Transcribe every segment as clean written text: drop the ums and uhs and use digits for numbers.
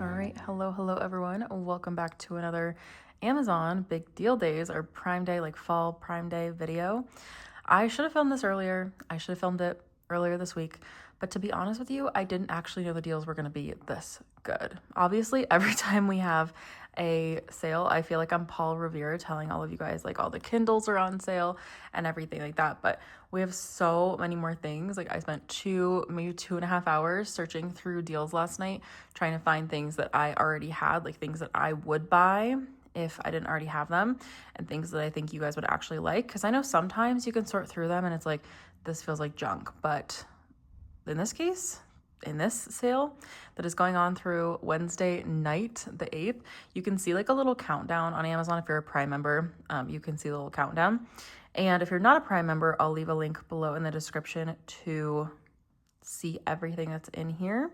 All right, hello everyone. Welcome back to another Amazon Big Deal Days or Prime Day, like fall Prime Day video. I should have filmed this earlier. I should have filmed it earlier this week. But to be honest with you, I didn't actually know the deals were going to be this good. Obviously, every time we have a sale, I feel like I'm Paul Revere telling all of you guys like all the Kindles are on sale and everything like that. But we have so many more things. Like I spent maybe 2.5 hours searching through deals last night, trying to find things that I already had, like things that I would buy if I didn't already have them, and things that I think you guys would actually like. Because I know sometimes you can sort through them and it's like, this feels like junk. But in this case, in this sale that is going on through Wednesday night, the 8th, you can see like a little countdown on Amazon. If you're a Prime member, you can see a little countdown. And if you're not a Prime member, I'll leave a link below in the description to see everything that's in here.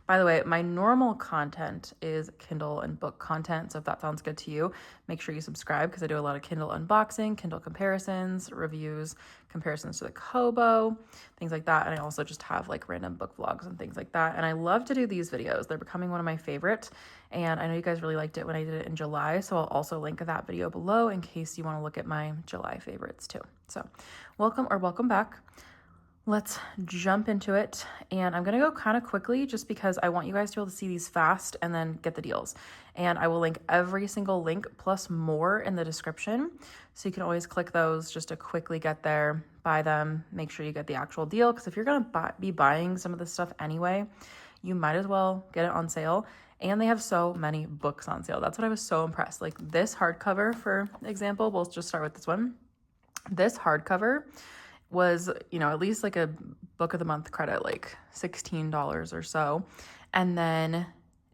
By the way, my normal content is Kindle and book content. So if that sounds good to you, make sure you subscribe because I do a lot of Kindle unboxing, Kindle comparisons, reviews, comparisons to the Kobo, things like that. And I also just have like random book vlogs and things like that. And I love to do these videos. They're becoming one of my favorites. And I know you guys really liked it when I did it in July. So I'll also link that video below in case you want to look at my July favorites too. So welcome back. Let's jump into it, and I'm going to go kind of quickly just because I want you guys to be able to see these fast and then get the deals. And I will link every single link plus more in the description, so you can always click those just to quickly get there, buy them, make sure you get the actual deal, because if you're going to be buying some of this stuff anyway, you might as well get it on sale. And they have so many books on sale. That's what I was so impressed. Like this hardcover, for example, we'll just start with this one. This hardcover was, at least like a book of the month credit, like $16 or so. And then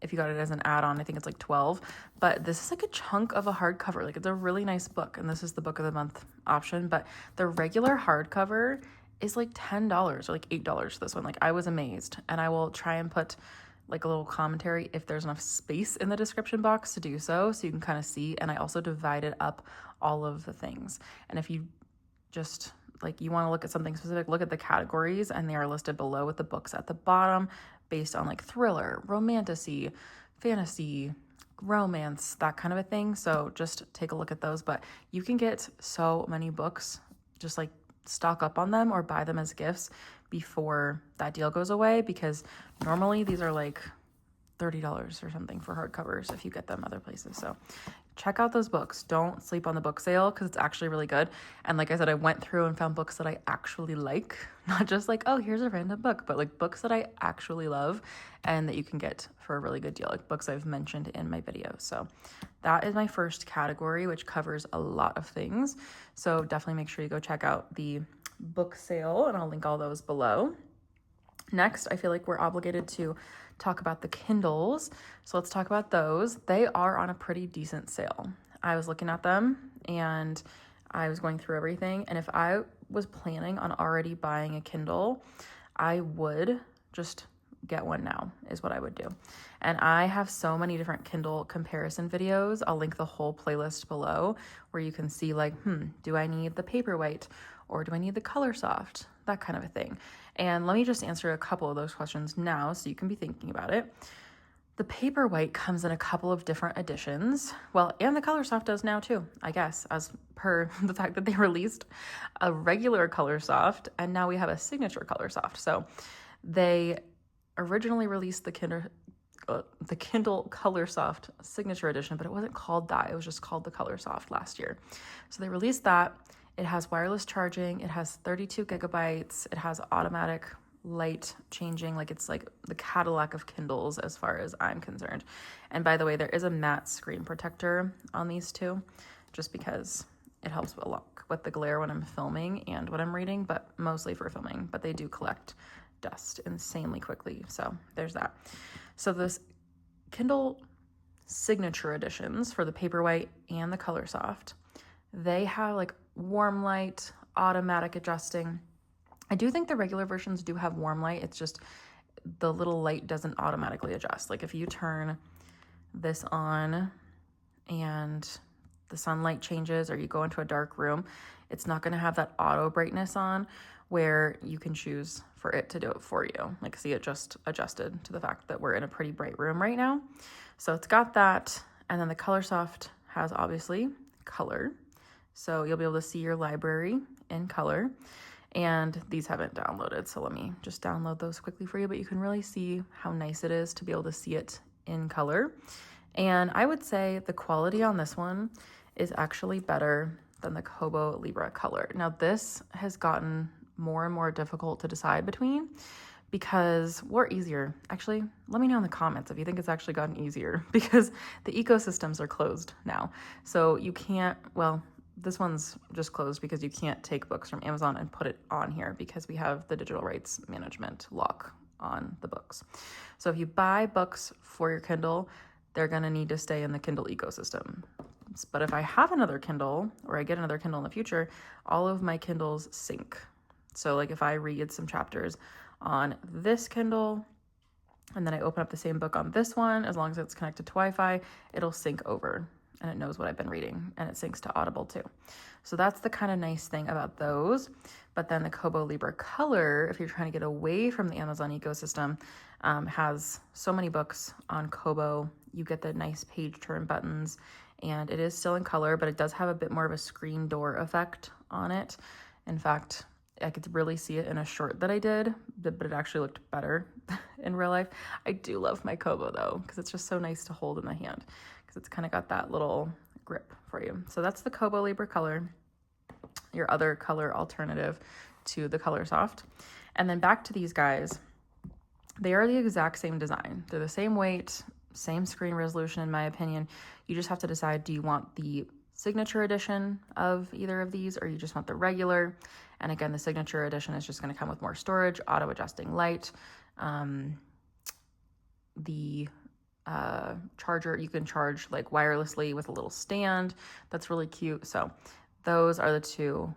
if you got it as an add-on, I think it's like $12. But this is like a chunk of a hardcover. Like it's a really nice book. And this is the book of the month option. But the regular hardcover is like $10 or like $8 for this one. Like I was amazed. And I will try and put like a little commentary if there's enough space in the description box to do so you can kind of see. And I also divided up all of the things. And if you just like you want to look at something specific, look at the categories, and they are listed below with the books at the bottom based on like thriller, romantasy, fantasy, romance, that kind of a thing. So just take a look at those. But you can get so many books, just like stock up on them or buy them as gifts before that deal goes away, because normally these are like $30 or something for hardcovers if you get them other places. So check out those books. Don't sleep on the book sale because it's actually really good. And like I said, I went through and found books that I actually like, not just like, oh, here's a random book, but like books that I actually love and that you can get for a really good deal, like books I've mentioned in my videos. So that is my first category, which covers a lot of things. So definitely make sure you go check out the book sale, and I'll link all those below. Next, I feel like we're obligated to talk about the Kindles. So let's talk about those. They are on a pretty decent sale. I was looking at them and I was going through everything. And if I was planning on already buying a Kindle, I would just get one now is what I would do. And I have so many different Kindle comparison videos. I'll link the whole playlist below where you can see like, do I need the Paperwhite or do I need the Color Soft? That kind of a thing. And let me just answer a couple of those questions now so you can be thinking about it. The Paperwhite comes in a couple of different editions. Well, and the Color Soft does now too, I guess, as per the fact that they released a regular Color Soft and now we have a signature Color Soft. So they originally released the Kindle Color Soft Signature Edition, but it wasn't called that. It was just called the Color Soft last year. So they released that. It has wireless charging. It has 32 gigabytes. It has automatic light changing. Like it's like the Cadillac of Kindles as far as I'm concerned. And by the way, there is a matte screen protector on these two, just because it helps a lot with the glare when I'm filming and when I'm reading, but mostly for filming. But they do collect dust insanely quickly. So there's that. So this Kindle Signature Editions for the Paperwhite and the Color Soft, they have like warm light, automatic adjusting. I do think the regular versions do have warm light. It's just the little light doesn't automatically adjust. Like if you turn this on and the sunlight changes or you go into a dark room, it's not going to have that auto brightness on where you can choose for it to do it for you. Like, see, it just adjusted to the fact that we're in a pretty bright room right now. So it's got that. And then the ColorSoft has obviously color. So you'll be able to see your library in color. And these haven't downloaded, so let me just download those quickly for you, but you can really see how nice it is to be able to see it in color. And I would say the quality on this one is actually better than the Kobo Libra Color. Now this has gotten more and more difficult to decide between because we're easier. Actually, let me know in the comments if you think it's actually gotten easier because the ecosystems are closed now. So you can't, well, this one's just closed because you can't take books from Amazon and put it on here because we have the digital rights management lock on the books. So if you buy books for your Kindle, they're gonna need to stay in the Kindle ecosystem. But if I have another Kindle or I get another Kindle in the future, all of my Kindles sync. So like if I read some chapters on this Kindle and then I open up the same book on this one, as long as it's connected to Wi-Fi, it'll sync over. And it knows what I've been reading, and it syncs to Audible too. So that's the kind of nice thing about those. But then the Kobo Libra Color, if you're trying to get away from the Amazon ecosystem, has so many books on Kobo. You get the nice page turn buttons, and it is still in color, but it does have a bit more of a screen door effect on it. In fact, I could really see it in a short that I did, but it actually looked better in real life. I do love my Kobo though, because it's just so nice to hold in the hand, because it's kind of got that little grip for you. So that's the Kobo Libra Color, your other color alternative to the ColorSoft. And then back to these guys. They are the exact same design. They're the same weight, same screen resolution in my opinion. You just have to decide, do you want the signature edition of either of these or you just want the regular? And again, the signature edition is just going to come with more storage, auto adjusting light, the charger, you can charge like wirelessly with a little stand. That's really cute. So those are the two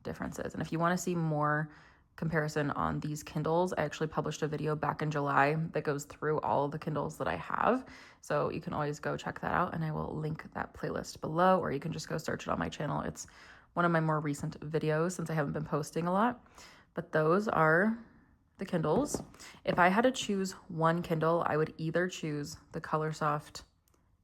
differences. And if you want to see more comparison on these Kindles, I actually published a video back in July that goes through all of the Kindles that I have. So you can always go check that out, and I will link that playlist below, or you can just go search it on my channel. It's one of my more recent videos since I haven't been posting a lot. But those are the Kindles. If I had to choose one Kindle, I would either choose the ColorSoft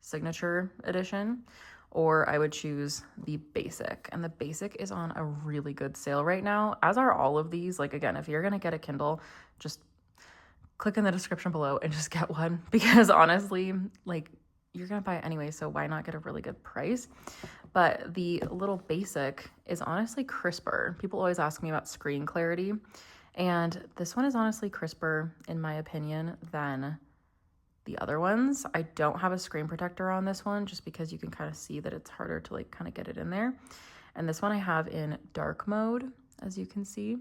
Signature Edition or I would choose the Basic. And the Basic is on a really good sale right now, as are all of these. Like, again, if you're gonna get a Kindle, just click in the description below and just get one, because honestly, like, you're gonna buy it anyway, so why not get a really good price? But the little Basic is honestly crisper. People always ask me about screen clarity, and this one is honestly crisper, in my opinion, than the other ones. I don't have a screen protector on this one just because you can kind of see that it's harder to like kind of get it in there. And this one I have in dark mode, as you can see.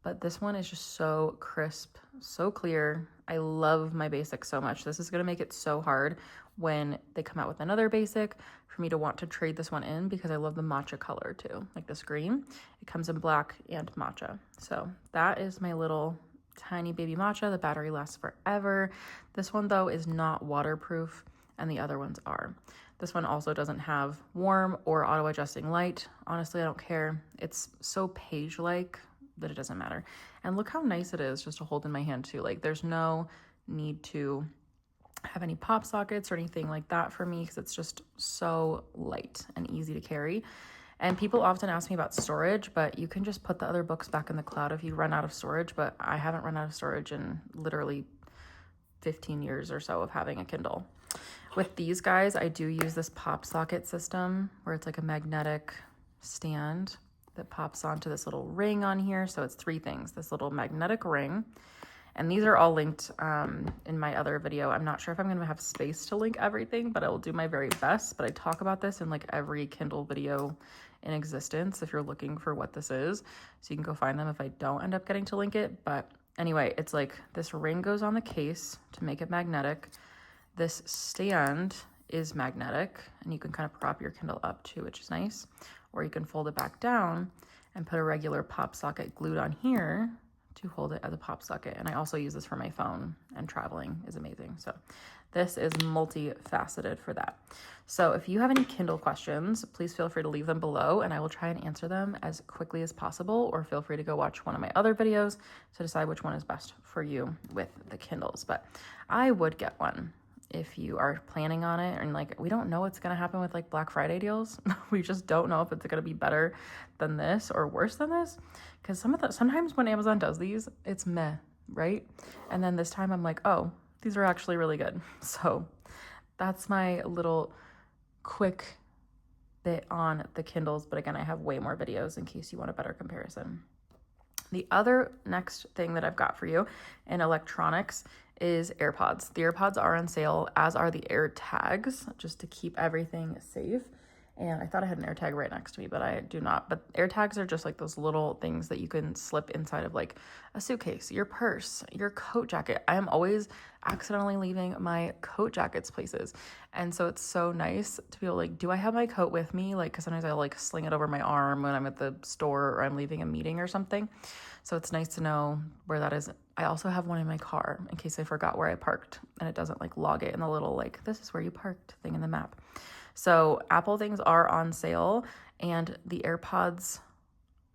But this one is just so crisp, so clear. I love my Basic so much. This is going to make it so hard when they come out with another Basic for me to want to trade this one in, because I love the matcha color too, like this green. It comes in black and matcha. So that is my little tiny baby matcha. The battery lasts forever. This one though is not waterproof, and the other ones are. This one also doesn't have warm or auto adjusting light. Honestly, I don't care. It's so page-like that it doesn't matter. And look how nice it is just to hold in my hand too. Like, there's no need to have any pop sockets or anything like that for me, because it's just so light and easy to carry. And people often ask me about storage, but you can just put the other books back in the cloud if you run out of storage. But I haven't run out of storage in literally 15 years or so of having a Kindle. With these guys, I do use this pop socket system where it's like a magnetic stand that pops onto this little ring on here. So it's three things: this little magnetic ring, and these are all linked in my other video. I'm not sure if I'm gonna have space to link everything, but I will do my very best. But I talk about this in like every Kindle video in existence if you're looking for what this is. So you can go find them if I don't end up getting to link it. But anyway, it's like this ring goes on the case to make it magnetic. This stand is magnetic, and you can kind of prop your Kindle up too, which is nice. Or you can fold it back down and put a regular pop socket glued on here to hold it as a pop socket. And I also use this for my phone, and traveling is amazing. So this is multifaceted for that. So if you have any Kindle questions, please feel free to leave them below and I will try and answer them as quickly as possible, or feel free to go watch one of my other videos to decide which one is best for you with the Kindles. But I would get one if you are planning on it. And like, we don't know what's going to happen with like Black Friday deals. We just don't know if it's going to be better than this or worse than this. Because sometimes when Amazon does these, it's meh, right? And then this time I'm like, oh, these are actually really good. So that's my little quick bit on the Kindles. But again, I have way more videos in case you want a better comparison. The other next thing that I've got for you in electronics is AirPods. The AirPods are on sale, as are the AirTags, just to keep everything safe. And I thought I had an AirTag right next to me, but I do not. But AirTags are just like those little things that you can slip inside of like a suitcase, your purse, your coat jacket. I am always accidentally leaving my coat jackets places. And so it's so nice to be able to like, do I have my coat with me? Like, cause sometimes I'll like sling it over my arm when I'm at the store or I'm leaving a meeting or something. So it's nice to know where that is. I also have one in my car in case I forgot where I parked and it doesn't like log it in the little like, this is where you parked thing in the map. So Apple things are on sale, and the AirPods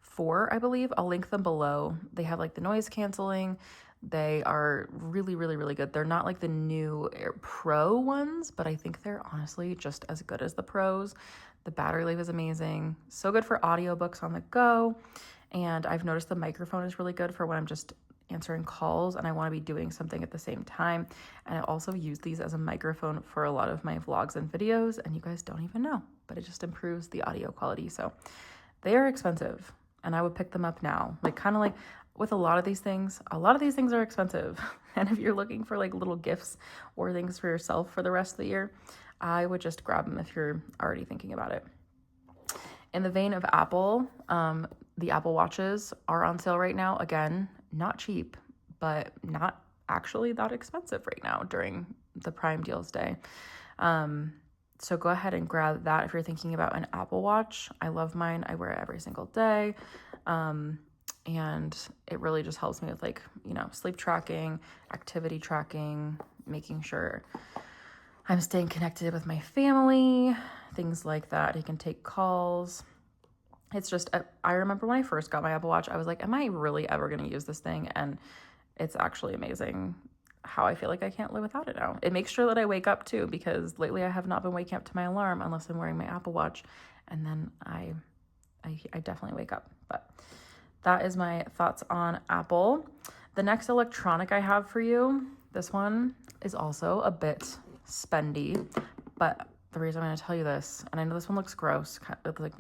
4, I believe, I'll link them below. They have like the noise canceling. They are really, really, really good. They're not like the new Pro ones, but I think they're honestly just as good as the Pros. The battery life is amazing. So good for audiobooks on the go. And I've noticed the microphone is really good for when I'm just answering calls and I want to be doing something at the same time. And I also use these as a microphone for a lot of my vlogs and videos, and you guys don't even know, but it just improves the audio quality. So they are expensive and I would pick them up now. Like kind of like with a lot of these things are expensive. And if you're looking for like little gifts or things for yourself for the rest of the year, I would just grab them if you're already thinking about it. In the vein of Apple, the Apple Watches are on sale right now. Again, not cheap, but not actually that expensive right now during the Prime Deals Day. So go ahead and grab that if you're thinking about an Apple Watch. I love mine. I wear it every single day. And it really just helps me with like, you know, sleep tracking, activity tracking, making sure I'm staying connected with my family, things like that. He can take calls. It's just, I remember when I first got my Apple Watch, I was like, am I really ever going to use this thing? And it's actually amazing how I feel like I can't live without it now. It makes sure that I wake up too, because lately I have not been waking up to my alarm unless I'm wearing my Apple Watch. And then I definitely wake up. But that is my thoughts on Apple. The next electronic I have for you, this one is also a bit spendy, but the reason I'm going to tell you this, and I know this one looks gross,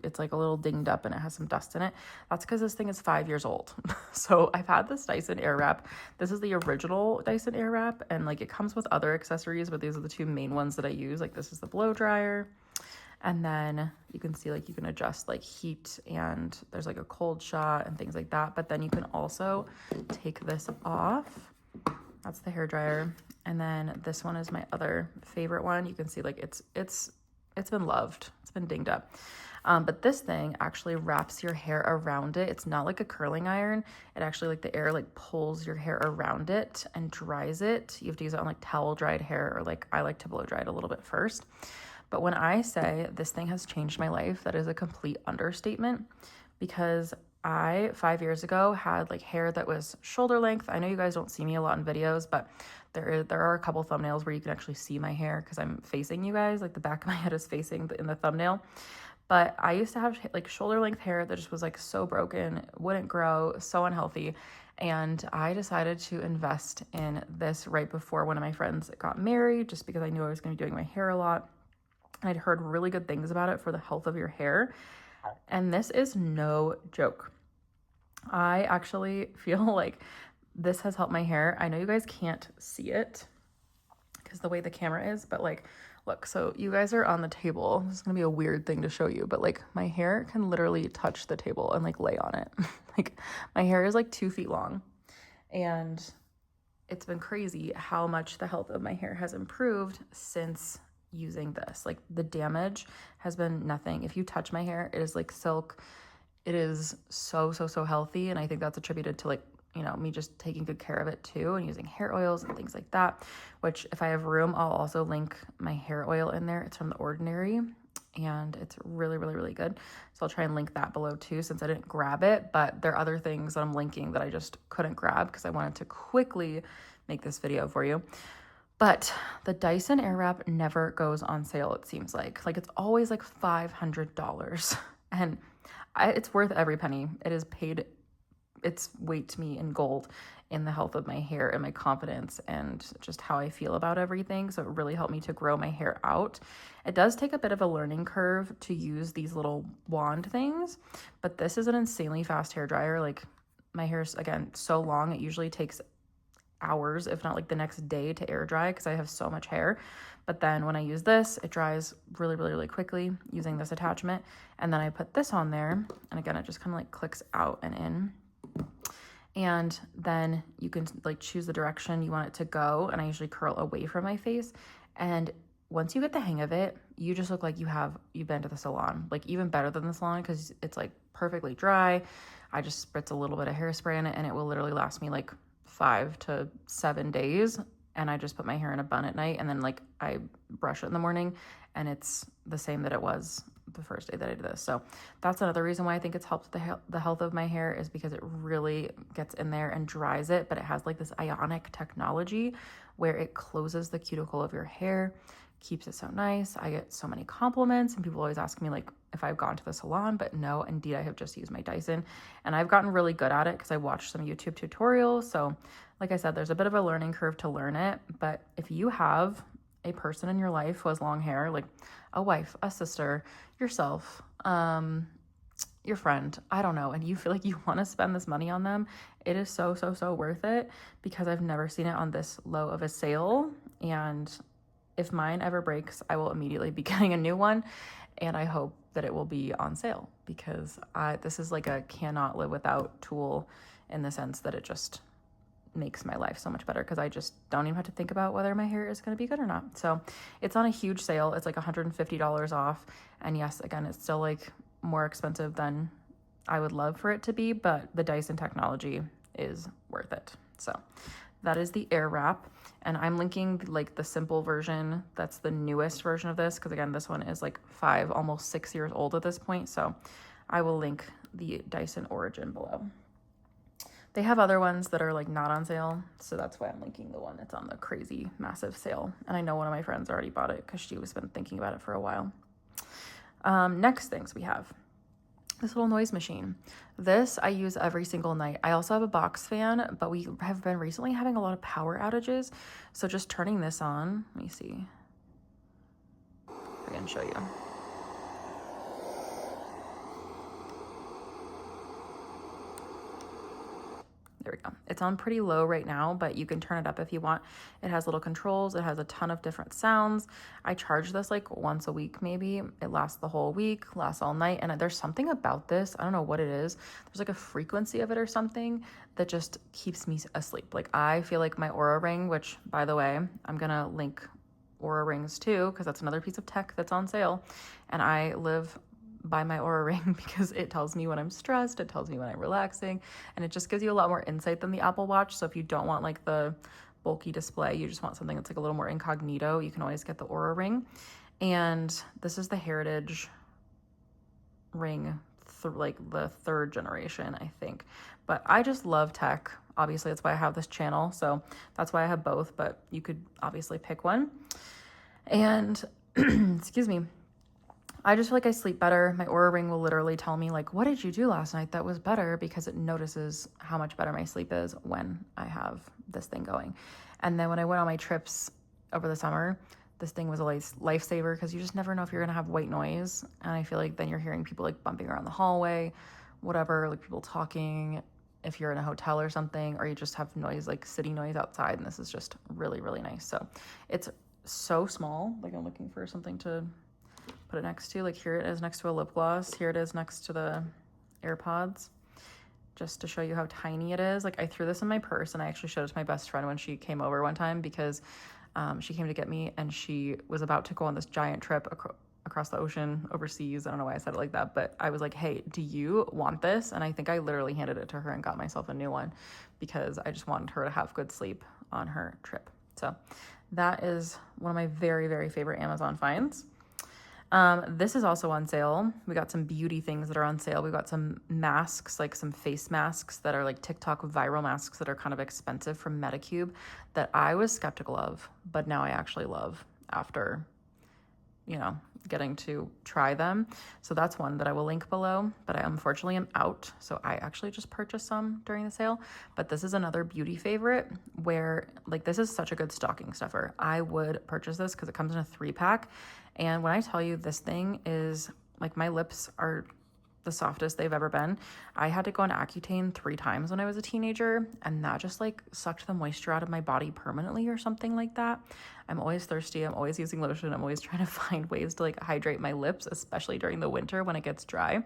it's like a little dinged up and it has some dust in it. That's because this thing is 5 years old. So I've had this Dyson Airwrap. This is the original Dyson Airwrap, and like it comes with other accessories, but these are the two main ones that I use. Like this is the blow dryer, and then you can see like you can adjust like heat, and there's like a cold shot and things like that. But then you can also take this off. That's the hair dryer. And then this one is my other favorite one. You can see like it's been loved. It's been dinged up. But this thing actually wraps your hair around it. It's not like a curling iron. It actually like the air like pulls your hair around it and dries it. You have to use it on like towel dried hair, or like I like to blow dry it a little bit first. But when I say this thing has changed my life, that is a complete understatement, because I 5 years ago had like hair that was shoulder length. I know you guys don't see me a lot in videos, but there are a couple thumbnails where you can actually see my hair because I'm facing you guys. Like the back of my head is facing in the thumbnail. But I used to have like shoulder length hair that just was like so broken, wouldn't grow, so unhealthy. And I decided to invest in this right before one of my friends got married, just because I knew I was going to be doing my hair a lot. I'd heard really good things about it for the health of your hair. And this is no joke. I actually feel like this has helped my hair. I know you guys can't see it because the way the camera is, but like, look, so you guys are on the table. This is gonna be a weird thing to show you, but like my hair can literally touch the table and like lay on it. Like my hair is like 2 feet long, and it's been crazy how much the health of my hair has improved since using this. Like the damage has been nothing. If you touch my hair, it is like silk. It is so healthy, and I think that's attributed to like you know, me just taking good care of it too and using hair oils and things like that, which if I have room, I'll also link my hair oil in there. It's from The Ordinary and it's really, really, really good. So I'll try and link that below too, since I didn't grab it, but there are other things that I'm linking that I just couldn't grab because I wanted to quickly make this video for you. But the Dyson Airwrap never goes on sale, it seems like. Like, it's always like $500. And it's worth every penny. It has paid its weight to me in gold in the health of my hair and my confidence and just how I feel about everything. So it really helped me to grow my hair out. It does take a bit of a learning curve to use these little wand things, but this is an insanely fast hair dryer. Like, my hair's, again, so long. It usually takes hours, if not like the next day, to air dry because I have so much hair. But then when I use this, it dries really, really, really quickly using this attachment. And then I put this on there, and again, it just kind of like clicks out and in. And then you can like choose the direction you want it to go. And I usually curl away from my face. And once you get the hang of it, you just look like you've been to the salon, like even better than the salon because it's like perfectly dry. I just spritz a little bit of hairspray in it and it will literally last me like 5 to 7 days. And I just put my hair in a bun at night and then like I brush it in the morning and it's the same that it was the first day that I did this. So that's another reason why I think it's helped the health of my hair, is because it really gets in there and dries it, but it has like this ionic technology where it closes the cuticle of your hair, keeps it so nice. I get so many compliments and people always ask me like if I've gone to the salon, but no, indeed I have just used my Dyson and I've gotten really good at it because I watched some YouTube tutorials. So like I said, there's a bit of a learning curve to learn it, but if you have a person in your life who has long hair, like a wife, a sister, yourself, your friend, I don't know, and you feel like you want to spend this money on them, it is so, so, so worth it because I've never seen it on this low of a sale. And if mine ever breaks, I will immediately be getting a new one. And I hope that it will be on sale because this is like a cannot live without tool in the sense that it just makes my life so much better because I just don't even have to think about whether my hair is going to be good or not. So it's on a huge sale. It's like $150 off. And yes, again, it's still like more expensive than I would love for it to be, but the Dyson technology is worth it. So that is the Airwrap. And I'm linking like the simple version. That's the newest version of this because again, this one is like 5, almost 6 years old at this point. So I will link the Dyson Origin below. They have other ones that are like not on sale. So that's why I'm linking the one that's on the crazy massive sale. And I know one of my friends already bought it because she was been thinking about it for a while. Next things we have this little noise machine. This I use every single night. I also have a box fan, but we have been recently having a lot of power outages. So just turning this on, let me see if I can show you. There we go. It's on pretty low right now, but you can turn it up if you want. It has little controls. It has a ton of different sounds. I charge this like once a week maybe. It lasts the whole week, lasts all night. And there's something about this, I don't know what it is. There's like a frequency of it or something that just keeps me asleep. Like I feel like my Aura Ring, which by the way, I'm gonna link Aura Rings too, because that's another piece of tech that's on sale. And I live by my Aura Ring because it tells me when I'm stressed, it tells me when I'm relaxing, and it just gives you a lot more insight than the Apple Watch. So if you don't want like the bulky display, you just want something that's like a little more incognito, you can always get the Aura Ring. And this is the Heritage Ring, like the 3rd generation, I think. But I just love tech. Obviously, that's why I have this channel. So that's why I have both, but you could obviously pick one. And excuse me, I just feel like I sleep better. My Aura Ring will literally tell me like, what did you do last night that was better? Because it notices how much better my sleep is when I have this thing going. And then when I went on my trips over the summer, this thing was a lifesaver because you just never know if you're going to have white noise. And I feel like then you're hearing people like bumping around the hallway, whatever, like people talking, if you're in a hotel or something, or you just have noise, like city noise outside. And this is just really, really nice. So it's so small. Like I'm looking for something to put it next to, like here it is next to a lip gloss. Here it is next to the AirPods, just to show you how tiny it is. Like I threw this in my purse and I actually showed it to my best friend when she came over one time because she came to get me and she was about to go on this giant trip across the ocean, overseas. I don't know why I said it like that, but I was like, hey, do you want this? And I think I literally handed it to her and got myself a new one because I just wanted her to have good sleep on her trip. So that is one of my very, very favorite Amazon finds. This is also on sale. We got some beauty things that are on sale. We got some masks, like some face masks that are like TikTok viral masks that are kind of expensive from Medicube that I was skeptical of, but now I actually love after, getting to try them. So that's one that I will link below, but I unfortunately am out. So I actually just purchased some during the sale, but this is another beauty favorite where like, this is such a good stocking stuffer. I would purchase this because it comes in a 3-pack. And when I tell you this thing is like, my lips are the softest they've ever been. I had to go on Accutane 3 times when I was a teenager, and that just like sucked the moisture out of my body permanently or something like that. I'm always thirsty. I'm always using lotion. I'm always trying to find ways to like hydrate my lips, especially during the winter when it gets dry.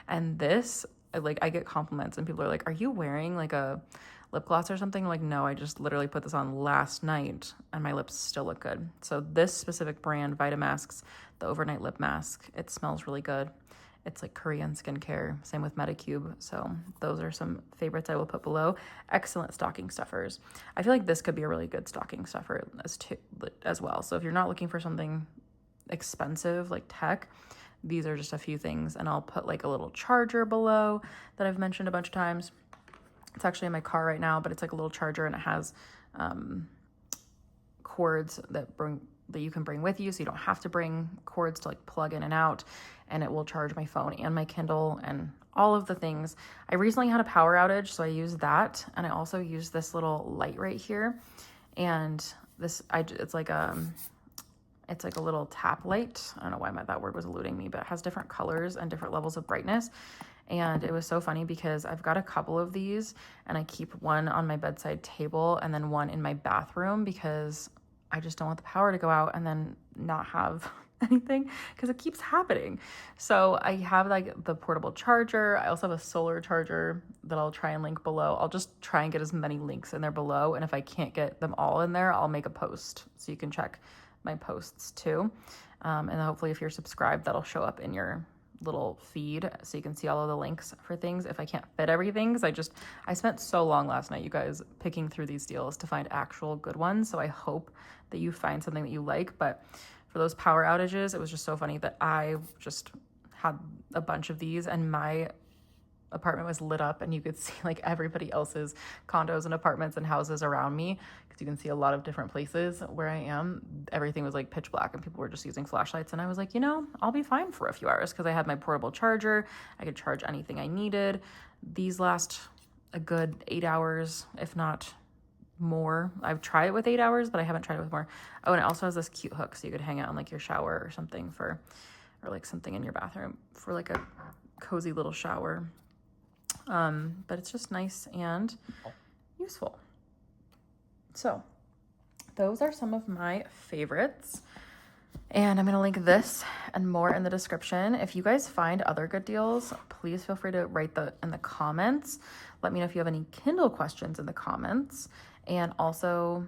And this, like, I get compliments and people are like, are you wearing like a lip gloss or something? I'm like, no, I just literally put this on last night and my lips still look good. So this specific brand, Vitamasks, the overnight lip mask, it smells really good. It's like Korean skincare, same with Medicube. So those are some favorites I will put below. Excellent stocking stuffers. I feel like this could be a really good stocking stuffer as well. So if you're not looking for something expensive like tech, these are just a few things. And I'll put like a little charger below that I've mentioned a bunch of times. It's actually in my car right now, but it's like a little charger and it has cords that you can bring with you, so you don't have to bring cords to like plug in and out, and it will charge my phone and my Kindle and all of the things. I recently had a power outage, so I used that, and I also used this little light right here, and it's like a little tap light. I don't know why that word was eluding me, but it has different colors and different levels of brightness. And it was so funny because I've got a couple of these and I keep one on my bedside table and then one in my bathroom because I just don't want the power to go out and then not have anything because it keeps happening. So I have like the portable charger. I also have a solar charger that I'll try and link below. I'll just try and get as many links in there below. And if I can't get them all in there, I'll make a post so you can check my posts too. And hopefully if you're subscribed, that'll show up in your little feed so you can see all of the links for things if I can't fit everything, because I spent so long last night, you guys, picking through these deals to find actual good ones. So I hope that you find something that you like. But for those power outages, it was just so funny that I just had a bunch of these and my apartment was lit up and you could see like everybody else's condos and apartments and houses around me, because you can see a lot of different places where I am. Everything was like pitch black and people were just using flashlights, and I was like, I'll be fine for a few hours because I had my portable charger. I could charge anything I needed. These last a good 8 hours, if not more. I've tried it with 8 hours, but I haven't tried it with more. Oh, and it also has this cute hook so you could hang out in like your shower or something or like something in your bathroom for like a cozy little shower. But it's just nice and useful. So those are some of my favorites, and I'm going to link this and more in the description. If you guys find other good deals, please feel free to write in the comments. Let me know if you have any Kindle questions in the comments, and also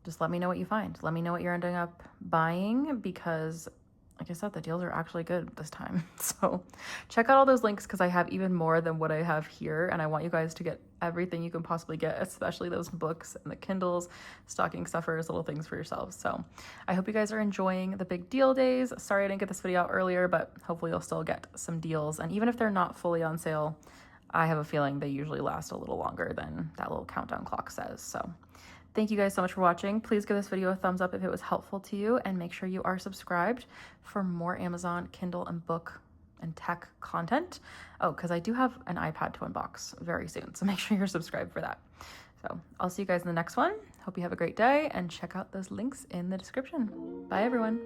just let me know what you find. Let me know what you're ending up buying, because like I said, the deals are actually good this time. So check out all those links because I have even more than what I have here. And I want you guys to get everything you can possibly get, especially those books and the Kindles, stocking stuffers, little things for yourselves. So I hope you guys are enjoying the big deal days. Sorry I didn't get this video out earlier, but hopefully you'll still get some deals. And even if they're not fully on sale, I have a feeling they usually last a little longer than that little countdown clock says. So thank you guys so much for watching. Please give this video a thumbs up if it was helpful to you, and make sure you are subscribed for more Amazon, Kindle, and book and tech content. Oh, because I do have an iPad to unbox very soon, so make sure you're subscribed for that. So I'll see you guys in the next one. Hope you have a great day, and check out those links in the description. Bye, everyone.